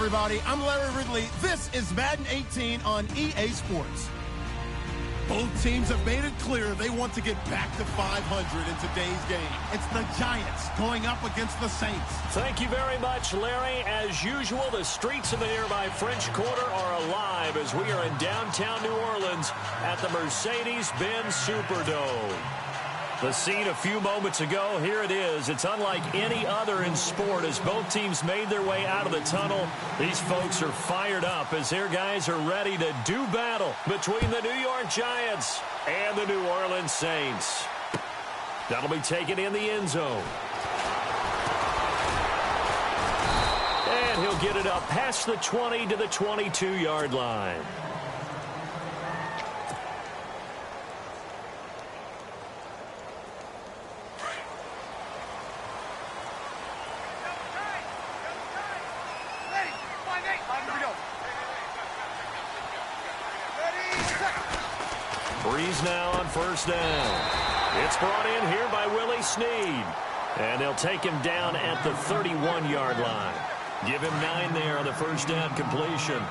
everybody. I'm Larry Ridley. This is Madden 18 on EA Sports. Both teams have made it clear they want to get back to 500 in today's game. It's the Giants going up against the Saints. Thank you very much, Larry. As usual, the streets of the nearby French Quarter are alive as we are in downtown New Orleans at the Mercedes-Benz Superdome. The scene a few moments ago, here it is. It's unlike any other in sport as both teams made their way out of the tunnel. These folks are fired up as their guys are ready to do battle between the New York Giants and the New Orleans Saints. That'll be taken in the end zone. And he'll get it up past the 20 to the 22-yard line. Breeze now on first down. It's brought in here by Willie Snead. And they'll take him down at the 31-yard line. Give him 9 there on the first down completion.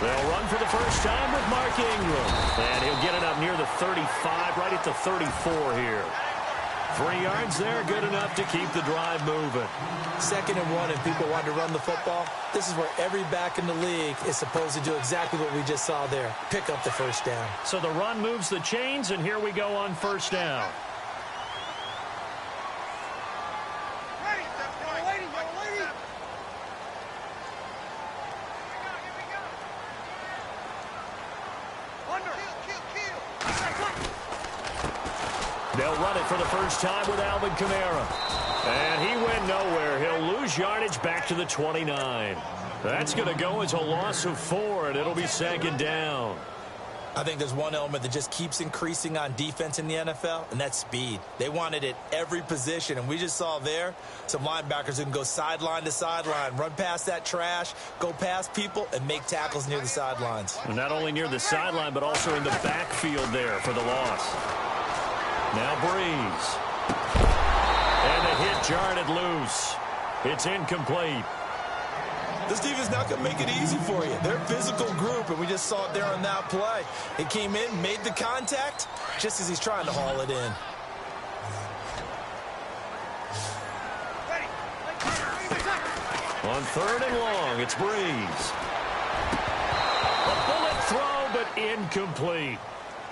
They'll run for the first time with Mark Ingram. And he'll get it up near the 35, right at the 34 here. 3 yards there, good enough to keep the drive moving. 2nd and 1, and people want to run the football. This is where every back in the league is supposed to do exactly what we just saw there. Pick up the first down. So the run moves the chains, and here we go on first down. They'll run it for the first time with Alvin Kamara. And he went nowhere. He'll lose yardage back to the 29. That's going to go as a loss of 4, and it'll be 2nd down. I think there's one element that just keeps increasing on defense in the NFL, and that's speed. They want it at every position, and we just saw there some linebackers who can go sideline to sideline, run past that trash, go past people, and make tackles near the sidelines. And not only near the sideline, but also in the backfield there for the loss. Now Breeze. And the hit jarred loose. It's incomplete. This defense not going to make it easy for you. They're a physical group, and we just saw it there on that play. It came in, made the contact, just as he's trying to haul it in. On 3rd and long, it's Breeze. A bullet throw, but incomplete.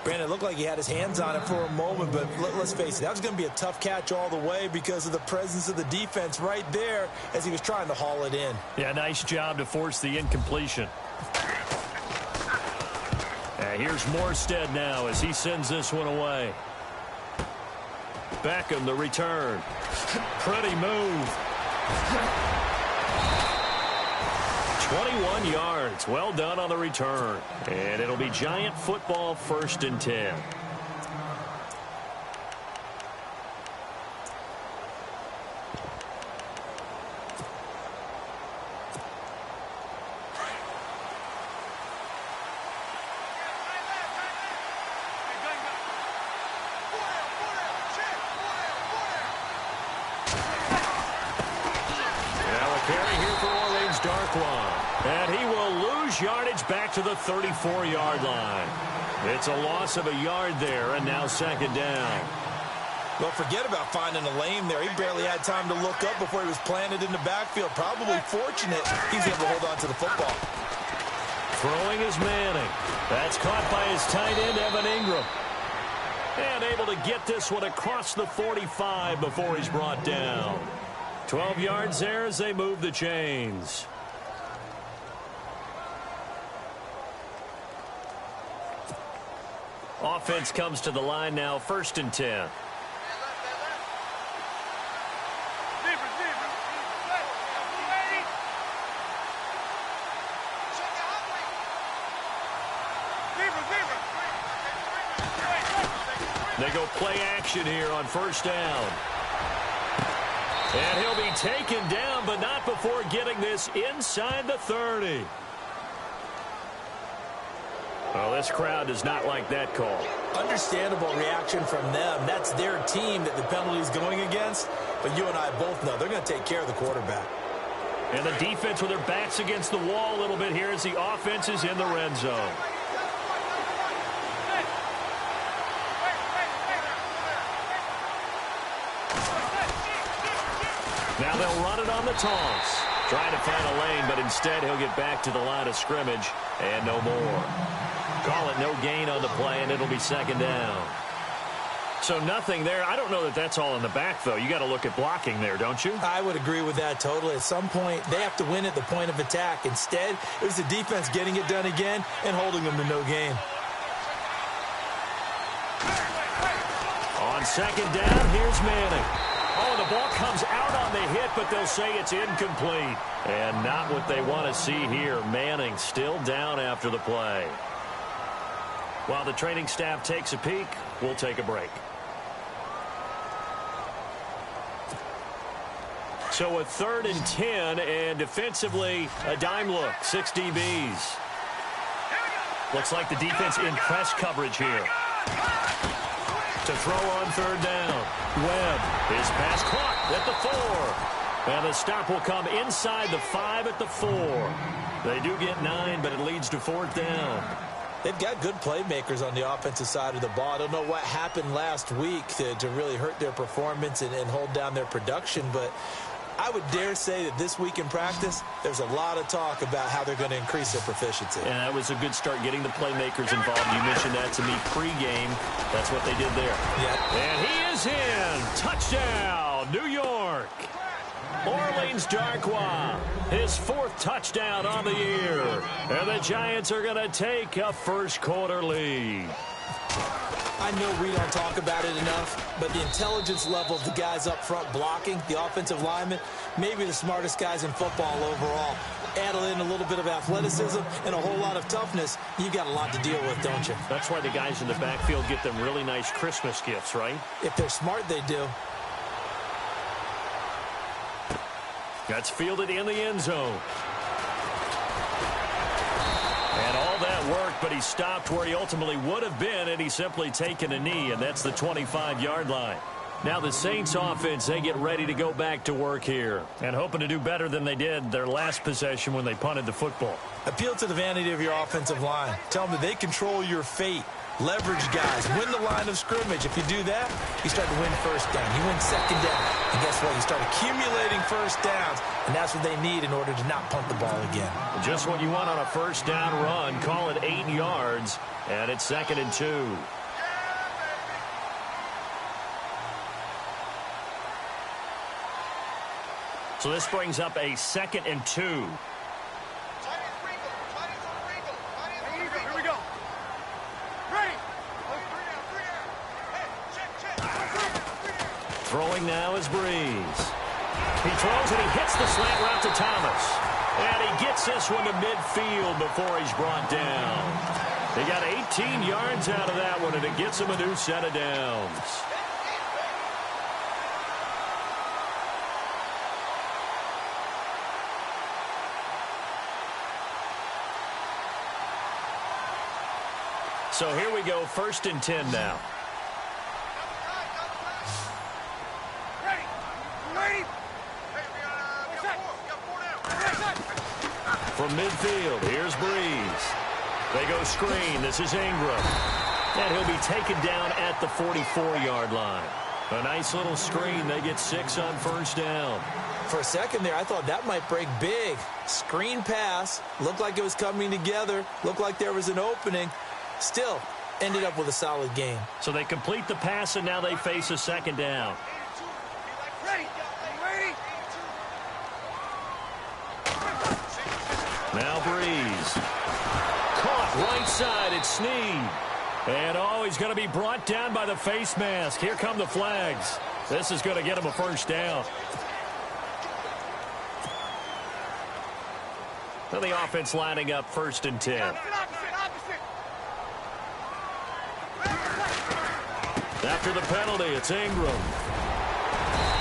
Brandon, it looked like he had his hands on it for a moment, but let's face it, that was going to be a tough catch all the way because of the presence of the defense right there as he was trying to haul it in. Yeah, nice job to force the incompletion. And here's Morstead now as he sends this one away. Beckham, the return. Pretty move. 21 yards. Well done on the return. And it'll be Giant football 1st and 10. And he will lose yardage back to the 34-yard line. It's a loss of a yard there, and now 2nd down. Well, forget about finding a lane there. He barely had time to look up before he was planted in the backfield. Probably fortunate he's able to hold on to the football. Throwing is Manning. That's caught by his tight end, Evan Ingram. And able to get this one across the 45 before he's brought down. 12 yards there as they move the chains. Offense comes to the line now, 1st and 10. They go play action here on 1st down. And he'll be taken down, but not before getting this inside the 30. Well, this crowd does not like that call. understandable reaction from them. That's their team that the penalty is going against. But you and I both know they're going to take care of the quarterback. And the defense with their backs against the wall a little bit here as the offense is in the red zone. Now they'll run it on the toss. Trying to find a lane, but instead he'll get back to the line of scrimmage and no more. Call it no gain on the play, and it'll be second down. So nothing there. I don't know that that's all in the back, though. You got to look at blocking there, don't you? I would agree with that totally. At some point, they have to win at the point of attack. Instead, it was the defense getting it done again and holding them to no gain. On second down, here's Manning. Oh, the ball comes out on the hit, but they'll say it's incomplete. And not what they want to see here. Manning still down after the play. While the training staff takes a peek, we'll take a break. So a 3rd and 10, and defensively, a dime look, 6 DBs. Looks like the defense in press coverage here. To throw on 3rd down. Webb, his pass caught at the 4. And the stop will come inside the 5 at the 4. They do get 9, but it leads to 4th down. They've got good playmakers on the offensive side of the ball. I don't know what happened last week to really hurt their performance and hold down their production, but I would dare say that this week in practice, there's a lot of talk about how they're going to increase their proficiency. And that was a good start getting the playmakers involved. You mentioned that to me pregame. That's what they did there. Yeah. And he is in. Touchdown, New York. Orleans Darkwa, his 4th touchdown on the year. And the Giants are going to take a first-quarter lead. I know we don't talk about it enough, but the intelligence level of the guys up front blocking, the offensive linemen, maybe the smartest guys in football overall. Add in a little bit of athleticism and a whole lot of toughness, you got a lot to deal with, don't you? That's why the guys in the backfield get them really nice Christmas gifts, right? If they're smart, they do. That's fielded in the end zone. And all that work, but he stopped where he ultimately would have been, and he's simply taken a knee, and that's the 25-yard line. Now the Saints offense, they get ready to go back to work here and hoping to do better than they did their last possession when they punted the football. Appeal to the vanity of your offensive line. Tell them that they control your fate. Leverage guys. Win the line of scrimmage. If you do that, you start to win first down. You win second down. And guess what? You start accumulating first downs. And that's what they need in order to not punt the ball again. Just what you want on a first down run. Call it 8 yards. And it's 2nd and 2. So this brings up a 2nd and 2. Throwing now is Breeze. He throws and he hits the slant route to Thomas. And he gets this one to midfield before he's brought down. He got 18 yards out of that one, and it gets him a new set of downs. So here we go, 1st and 10 now. From midfield, here's Breeze. They go screen. This is Ingram. And he'll be taken down at the 44-yard line. A nice little screen. They get 6 on first down. For a second there, I thought that might break big. Screen pass. Looked like it was coming together. Looked like there was an opening. Still, ended up with a solid game. So they complete the pass, and now they face a 2nd down. Now Breeze. Caught right side. It's Snead. And, he's going to be brought down by the face mask. Here come the flags. This is going to get him a first down. So the offense lining up 1st and 10. After the penalty, it's Ingram.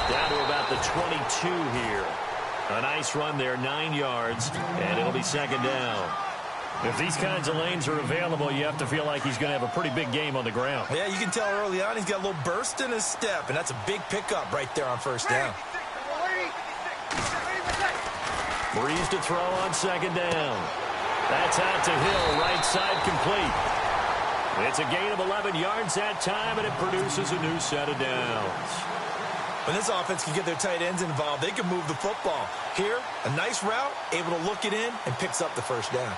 Down to about the 22 here. A nice run there, 9 yards, and it'll be 2nd down. If these kinds of lanes are available, you have to feel like he's going to have a pretty big game on the ground. Yeah, you can tell early on he's got a little burst in his step, and that's a big pickup right there on first down. Breeze to throw on second down. That's out to Hill, right side complete. It's a gain of 11 yards that time, and it produces a new set of downs. When this offense can get their tight ends involved, they can move the football. Here, a nice route, able to look it in, and picks up the first down.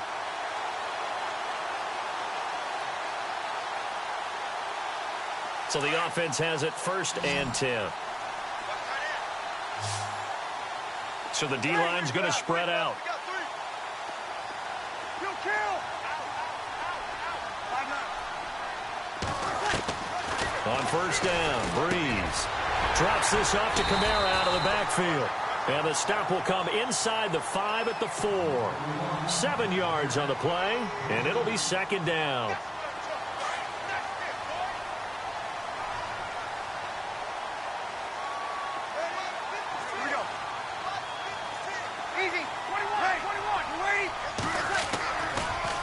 So the offense has it 1st and 10. So the D-line's going to spread out. On first down, Breeze drops this off to Kamara out of the backfield. And the stop will come inside the 5 at the 4. 7 yards on the play, and it'll be second down.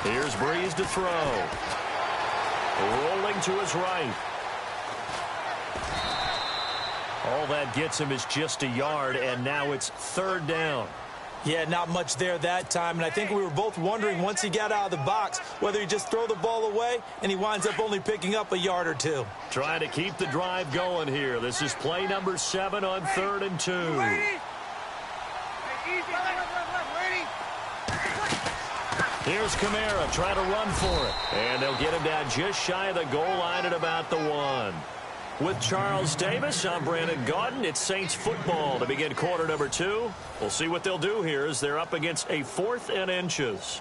Here's Breeze to throw. Rolling to his right. All that gets him is just a yard, and now it's 3rd down. Yeah, not much there that time, and I think we were both wondering once he got out of the box whether he'd just throw the ball away, and he winds up only picking up a yard or 2. Trying to keep the drive going here. This is play number 7 on 3rd and 2. Here's Kamara trying to run for it. And they'll get him down just shy of the goal line at about the 1. With Charles Davis, I'm Brandon Gaudin. It's Saints football to begin quarter number 2. We'll see what they'll do here as they're up against a 4th and inches.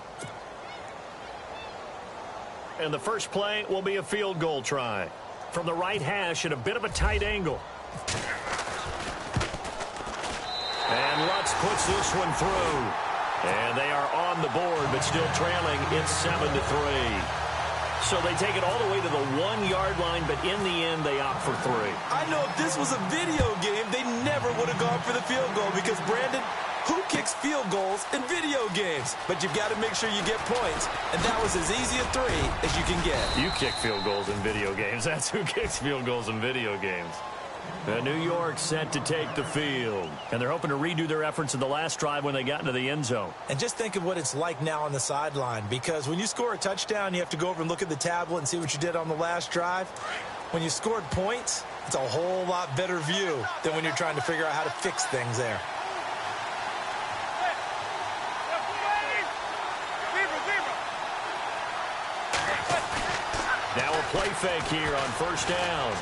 And the first play will be a field goal try. From the right hash at a bit of a tight angle. And Lutz puts this one through. And they are on the board, but still trailing. It's 7-3. So they take it all the way to the 1-yard line, but in the end, they opt for 3. I know if this was a video game, they never would have gone for the field goal because, Brandon, who kicks field goals in video games? But you've got to make sure you get points, and that was as easy a 3 as you can get. You kick field goals in video games. That's who kicks field goals in video games. New York set to take the field. And they're hoping to redo their efforts in the last drive when they got into the end zone. And just think of what it's like now on the sideline, because when you score a touchdown, you have to go over and look at the tablet and see what you did on the last drive. When you scored points, it's a whole lot better view than when you're trying to figure out how to fix things there. Now a play fake here on first down.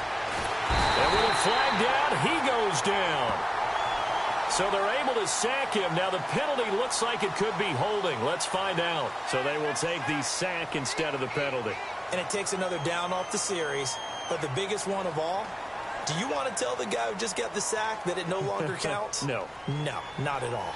And with a flag down, he goes down. So they're able to sack him. Now the penalty looks like it could be holding. Let's find out. So they will take the sack instead of the penalty. And it takes another down off the series. But the biggest one of all, do you want to tell the guy who just got the sack that it no longer counts? No. No, not at all.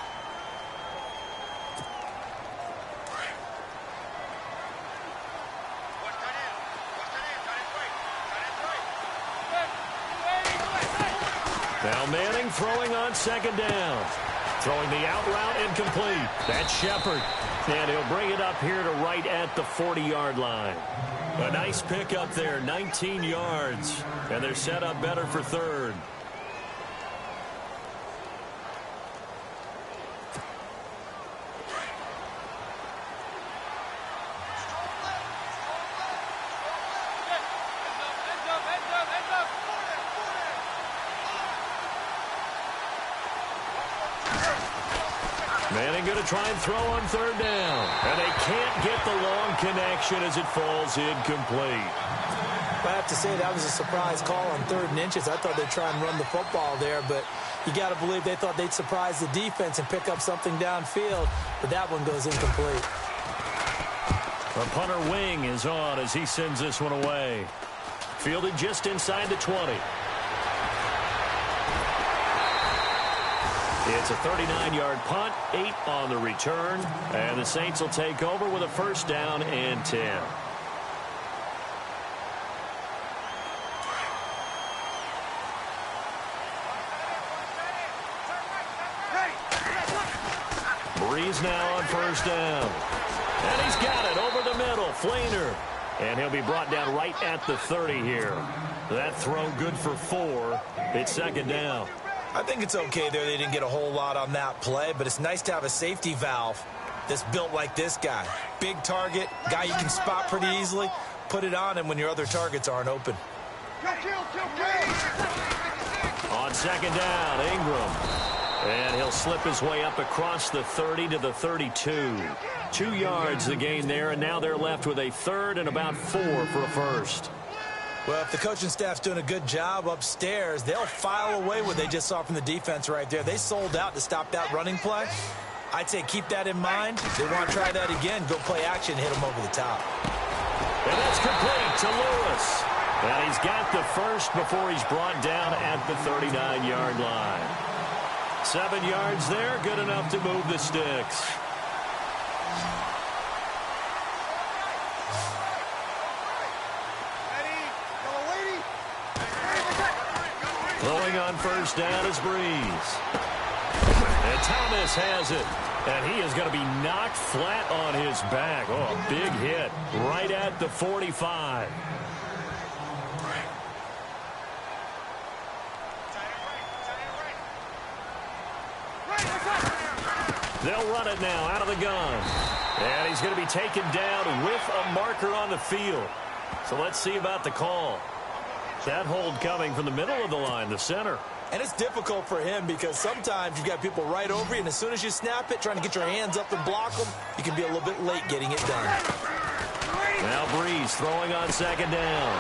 Now Manning throwing on second down. Throwing the out route incomplete. That's Shepard. And he'll bring it up here to right at the 40-yard line. A nice pick up there, 19 yards. And they're set up better for 3rd. Manning going to try and throw on 3rd down. And they can't get the long connection as it falls incomplete. I have to say that was a surprise call on 3rd and inches. I thought they'd try and run the football there, but you got to believe they thought they'd surprise the defense and pick up something downfield, but that one goes incomplete. The punter Wing is on as he sends this one away. Fielded just inside the 20. It's a 39-yard punt, 8 on the return, and the Saints will take over with a 1st down and 10. Breeze now on 1st down. And he's got it over the middle. Flainer. And he'll be brought down right at the 30 here. That throw good for 4. It's second down. I think it's okay there. They didn't get a whole lot on that play, but it's nice to have a safety valve that's built like this guy. Big target, guy you can spot pretty easily. Put it on him when your other targets aren't open. On second down, Ingram. And he'll slip his way up across the 30 to the 32. 2 yards the gain there, and now they're left with a third and about 4 for a first. Well, if the coaching staff's doing a good job upstairs, they'll file away what they just saw from the defense right there. They sold out to stop that running play. I'd say keep that in mind. If they want to try that again, go play action, hit them over the top. And that's complete to Lewis. And he's got the first before he's brought down at the 39-yard line. 7 yards there, good enough to move the sticks. Throwing on first down is Breeze. And Thomas has it. And he is going to be knocked flat on his back. Oh, a big hit right at the 45. They'll run it now out of the gun. And he's going to be taken down with a marker on the field. So let's see about the call. That hold coming from the middle of the line, the center. And it's difficult for him because sometimes you've got people right over you, and as soon as you snap it, trying to get your hands up and block them, you can be a little bit late getting it done. Now Breeze throwing on second down.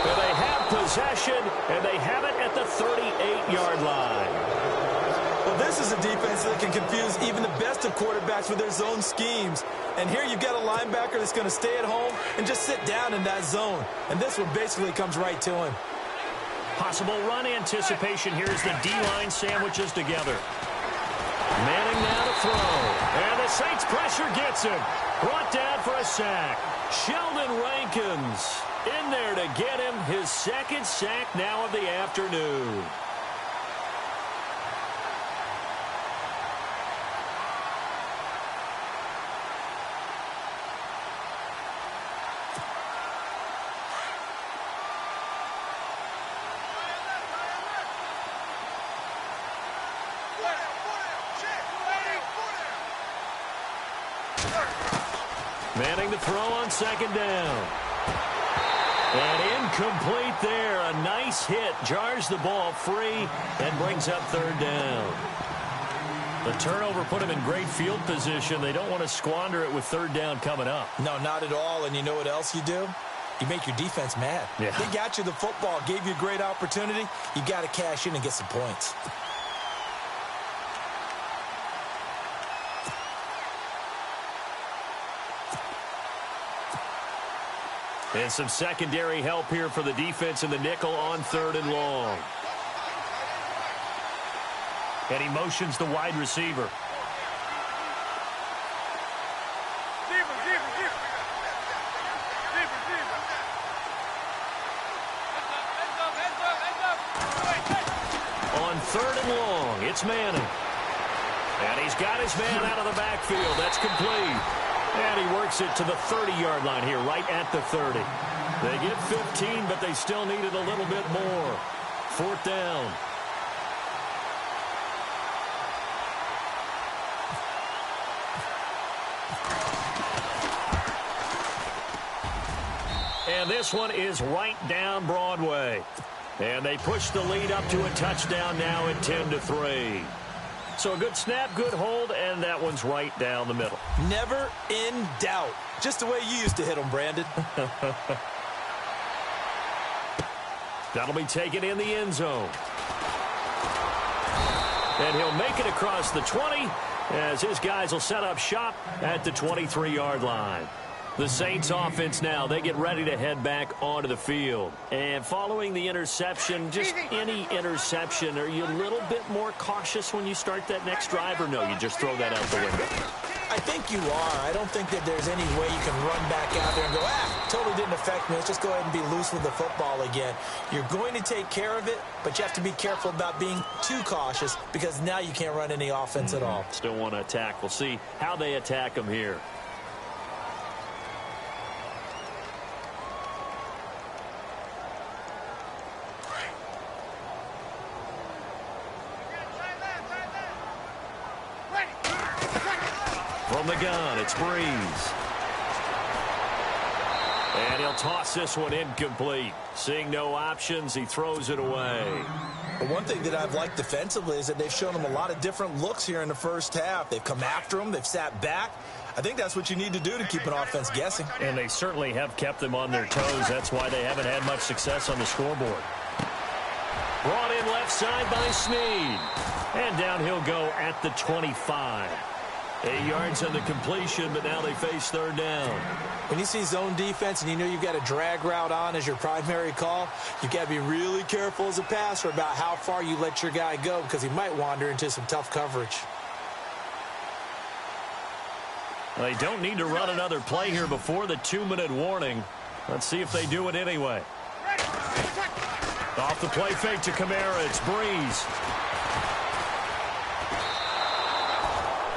Well, they have possession, and they have it at the 38-yard line. Well, this is a defense that can confuse even the best of quarterbacks with their zone schemes. And here you've got a linebacker that's going to stay at home and just sit down in that zone. And this one basically comes right to him. Possible run anticipation here as the D-line sandwiches together. Manning now to throw. And the Saints pressure gets him. Brought down for a sack. Sheldon Rankins in there to get him his second sack now of the afternoon. Manning to throw on second down. And incomplete there. A nice hit. Jars the ball free and brings up third down. The turnover put him in great field position. They don't want to squander it with third down coming up. No, not at all. And you know what else you do? You make your defense mad. Yeah. They got you the football, gave you a great opportunity. You got to cash in and get some points. And some secondary help here for the defense in the nickel on third and long. And he motions the wide receiver. On third and long, it's Manning. And he's got his man out of the backfield. That's complete. And he works it to the 30-yard line here, right at the 30. They get 15, but they still needed a little bit more. Fourth down. And this one is right down Broadway. And they push the lead up to a touchdown now at 10-3. So a good snap, good hold, and that one's right down the middle. Never in doubt. Just the way you used to hit them, Brandon. That'll be taken in the end zone. And he'll make it across the 20 as his guys will set up shop at the 23-yard line. The Saints offense now, they get ready to head back onto the field. And following the interception, just any interception, are you a little bit more cautious when you start that next drive, or no, you just throw that out the window? I think you are. I don't think that there's any way you can run back out there and go, totally didn't affect me. Let's just go ahead and be loose with the football again. You're going to take care of it, but you have to be careful about being too cautious because now you can't run any offense at all. Still want to attack. We'll see how they attack them here. From the gun, it's Breeze. And he'll toss this one incomplete. Seeing no options, he throws it away. But one thing that I've liked defensively is that they've shown him a lot of different looks here in the first half. They've come after him. They've sat back. I think that's what you need to do to keep an offense guessing. And they certainly have kept them on their toes. That's why they haven't had much success on the scoreboard. Brought in left side by Snead. And down he'll go at the 25. 8 yards on the completion, but now they face third down. When you see zone defense and you know you've got a drag route on as your primary call, you've got to be really careful as a passer about how far you let your guy go because he might wander into some tough coverage. They don't need to run another play here before the 2-minute warning. Let's see if they do it anyway. Off the play fake to Kamara, it's Breeze.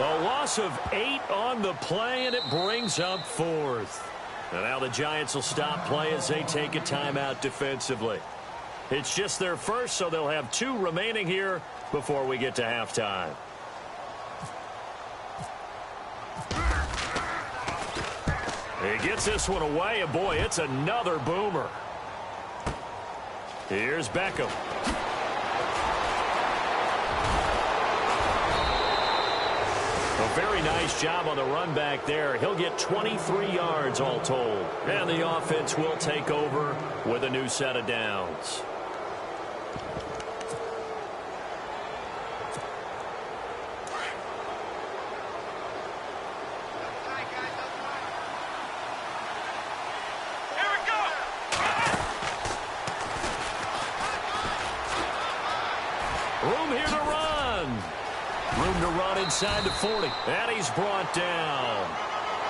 A loss of 8 on the play, and it brings up fourth. And now the Giants will stop play as they take a timeout defensively. It's just their first, so they'll have 2 remaining here before we get to halftime. He gets this one away, and boy, it's another boomer. Here's Beckham. A very nice job on the run back there. He'll get 23 yards all told. And the offense will take over with a new set of downs. Room here to run. Room to run inside the 40. And he's brought down.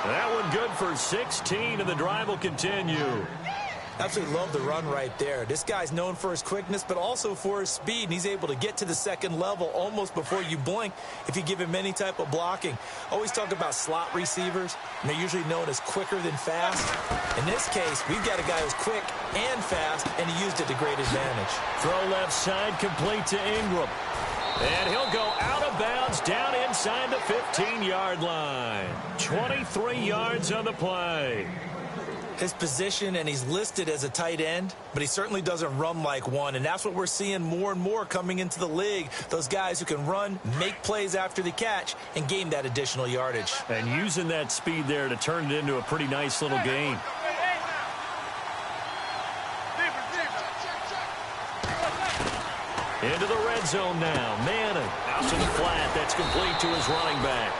That one good for 16, and the drive will continue. Absolutely love the run right there. This guy's known for his quickness, but also for his speed, and he's able to get to the second level almost before you blink if you give him any type of blocking. Always talk about slot receivers, and they're usually known as quicker than fast. In this case, we've got a guy who's quick and fast, and he used it to great advantage. Throw left side, complete to Ingram. And he'll go out of bounds down inside the 15-yard line. 23 yards on the play. His position, and he's listed as a tight end, but he certainly doesn't run like one, and that's what we're seeing more and more coming into the league. Those guys who can run, make plays after the catch, and gain that additional yardage. And using that speed there to turn it into a pretty nice little gain. Into the red zone now. Manning out to the flat. That's complete to his running back.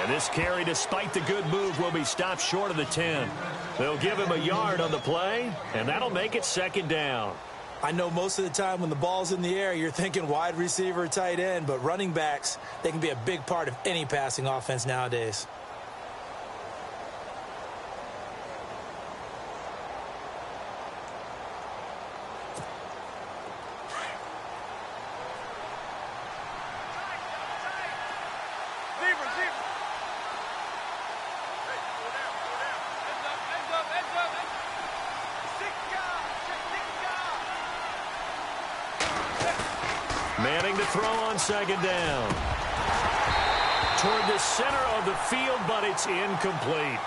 And this carry, despite the good move, will be stopped short of the 10. They'll give him a yard on the play, and that'll make it second down. I know most of the time when the ball's in the air, you're thinking wide receiver, tight end, but running backs, they can be a big part of any passing offense nowadays. Manning to throw on second down. Toward the center of the field, but it's incomplete.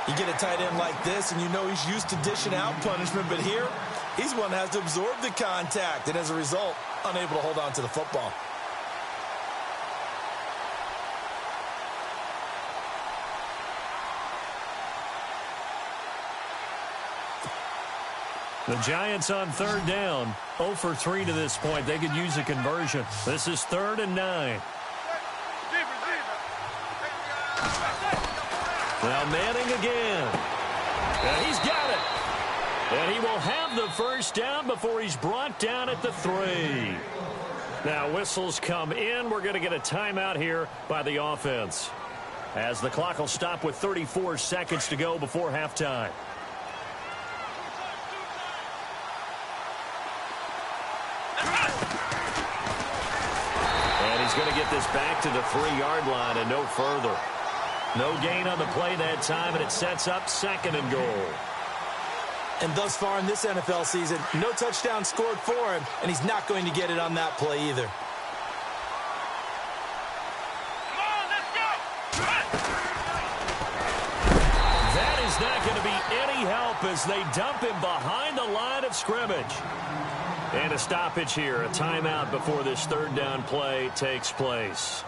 You get a tight end like this, and you know he's used to dishing out punishment, but here, he's one that has to absorb the contact, and as a result, unable to hold on to the football. The Giants on third down, 0 for 3 to this point. They could use a conversion. This is 3rd and 9. Now Manning again. And he's got it. And he will have the first down before he's brought down at the 3. Now whistles come in. We're going to get a timeout here by the offense. as the clock will stop with 34 seconds to go before halftime. And he's going to get this back to the 3-yard line and no further. No gain on the play that time, and it sets up 2nd and goal. And thus far in this NFL season, no touchdown scored for him, and he's not going to get it on that play either. That is not going to be any help as they dump him behind the line of scrimmage. And a stoppage here, a timeout before this 3rd down play takes place,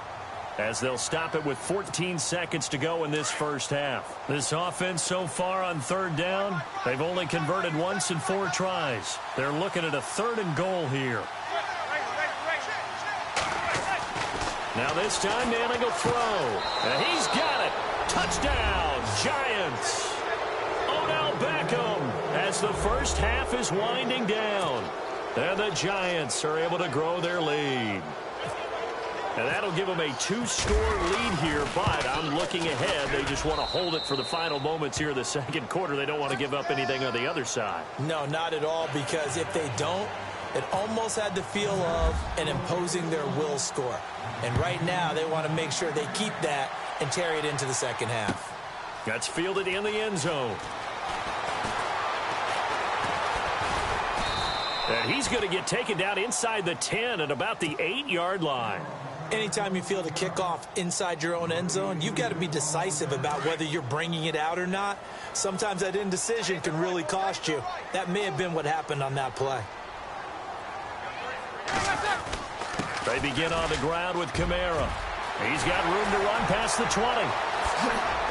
as they'll stop it with 14 seconds to go in this first half. This offense so far on 3rd down, they've only converted once in 4 tries. They're looking at a 3rd and goal here. Now this time, Manning will throw. And he's got it. Touchdown, Giants. Odell Beckham as the first half is winding down. And the Giants are able to grow their lead. And that'll give them a 2-score lead here, but I'm looking ahead. They just want to hold it for the final moments here in the 2nd quarter. They don't want to give up anything on the other side. No, not at all, because if they don't, it almost had the feel of an imposing their will score. And right now, they want to make sure they keep that and carry it into the 2nd half. That's fielded in the end zone. And he's going to get taken down inside the 10 at about the 8-yard line. Anytime you field a kickoff inside your own end zone, you've got to be decisive about whether you're bringing it out or not. Sometimes that indecision can really cost you. That may have been what happened on that play. They begin on the ground with Kamara. He's got room to run past the 20.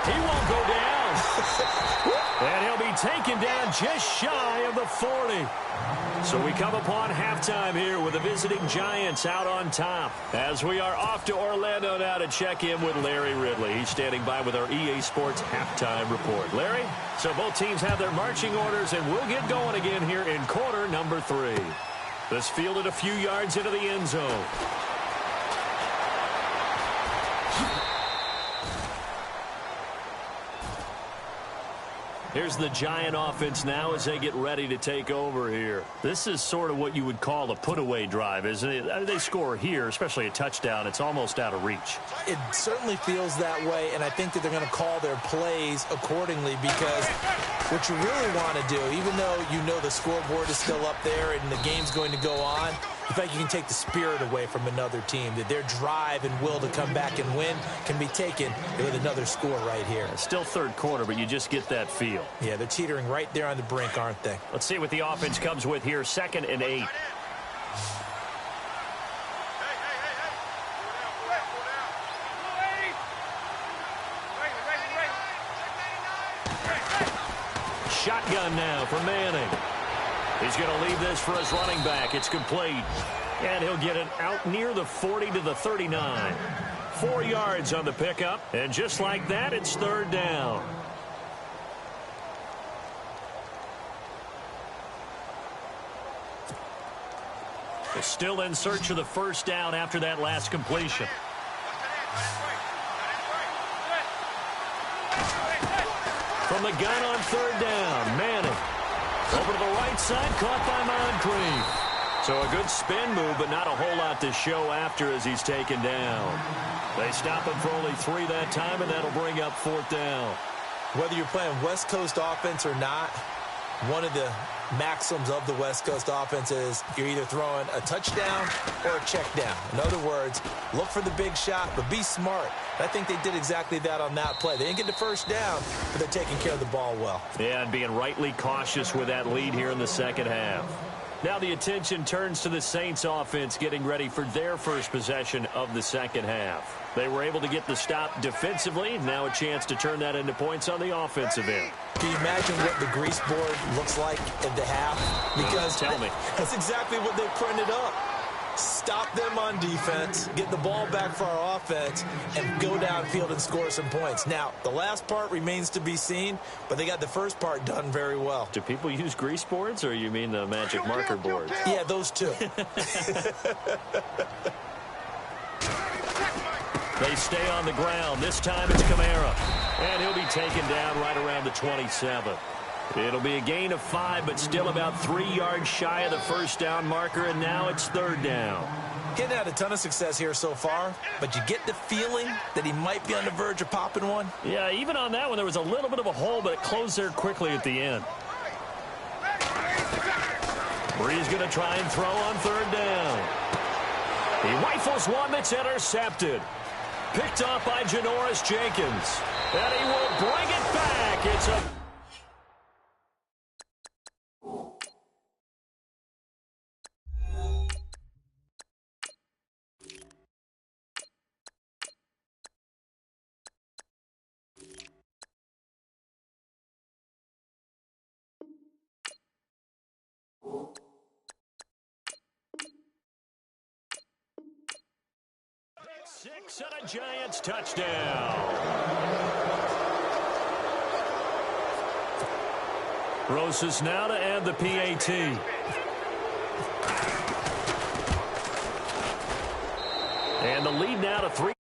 He won't go down. And he'll be taken down just shy of the 40. So we come upon halftime here with the visiting Giants out on top, as we are off to Orlando now to check in with Larry Ridley. He's standing by with our EA Sports halftime report. Larry, so both teams have their marching orders, and we'll get going again here in quarter number 3. This fielded a few yards into the end zone. Here's the Giant offense now as they get ready to take over here. This is sort of what you would call a put-away drive, isn't it? They score here, especially a touchdown. It's almost out of reach. It certainly feels that way, and I think that they're going to call their plays accordingly, because what you really want to do, even though you know the scoreboard is still up there and the game's going to go on, in fact, you can take the spirit away from another team, that their drive and will to come back and win can be taken with another score right here. It's still 3rd quarter, but you just get that feel. Yeah, they're teetering right there on the brink, aren't they? Let's see what the offense comes with here. 2nd and 8. Shotgun now for Manning. He's going to leave this for his running back. It's complete. And he'll get it out near the 40 to the 39. 4 yards on the pickup. And just like that, it's 3rd down. They're still in search of the 1st down after that last completion. From the gun on 3rd down, Manning. Over to the right side, caught by Moncrief. So a good spin move, but not a whole lot to show after as he's taken down. They stop him for only 3 that time, and that'll bring up 4th down. Whether you're playing West Coast offense or not, one of the maxims of the West Coast offense is you're either throwing a touchdown or a check down. In other words, look for the big shot, but be smart. I think they did exactly that on that play. They didn't get the 1st down, but they're taking care of the ball well. Yeah, and being rightly cautious with that lead here in the 2nd half. Now the attention turns to the Saints offense getting ready for their first possession of the 2nd half. They were able to get the stop defensively. Now a chance to turn that into points on the offensive end. Can you imagine what the grease board looks like at the half? Because tell me. That's exactly what they printed up. Stop them on defense, get the ball back for our offense, and go downfield and score some points. Now, the last part remains to be seen, but they got the first part done very well. Do people use grease boards, or you mean the magic marker boards? Yeah, those two. They stay on the ground. This time it's Kamara. And he'll be taken down right around the 27. It'll be a gain of 5, but still about 3 yards shy of the first down marker, and now it's 3rd down. Getting had a ton of success here so far, but you get the feeling that he might be on the verge of popping one. Yeah, even on that one, there was a little bit of a hole, but it closed there quickly at the end. Bree's going to try and throw on 3rd down. He rifles one that's intercepted. Picked off by Janoris Jenkins. And he will bring it back. It's a... Six and a Giants touchdown. Rosas now to add the PAT. And the lead now to 3.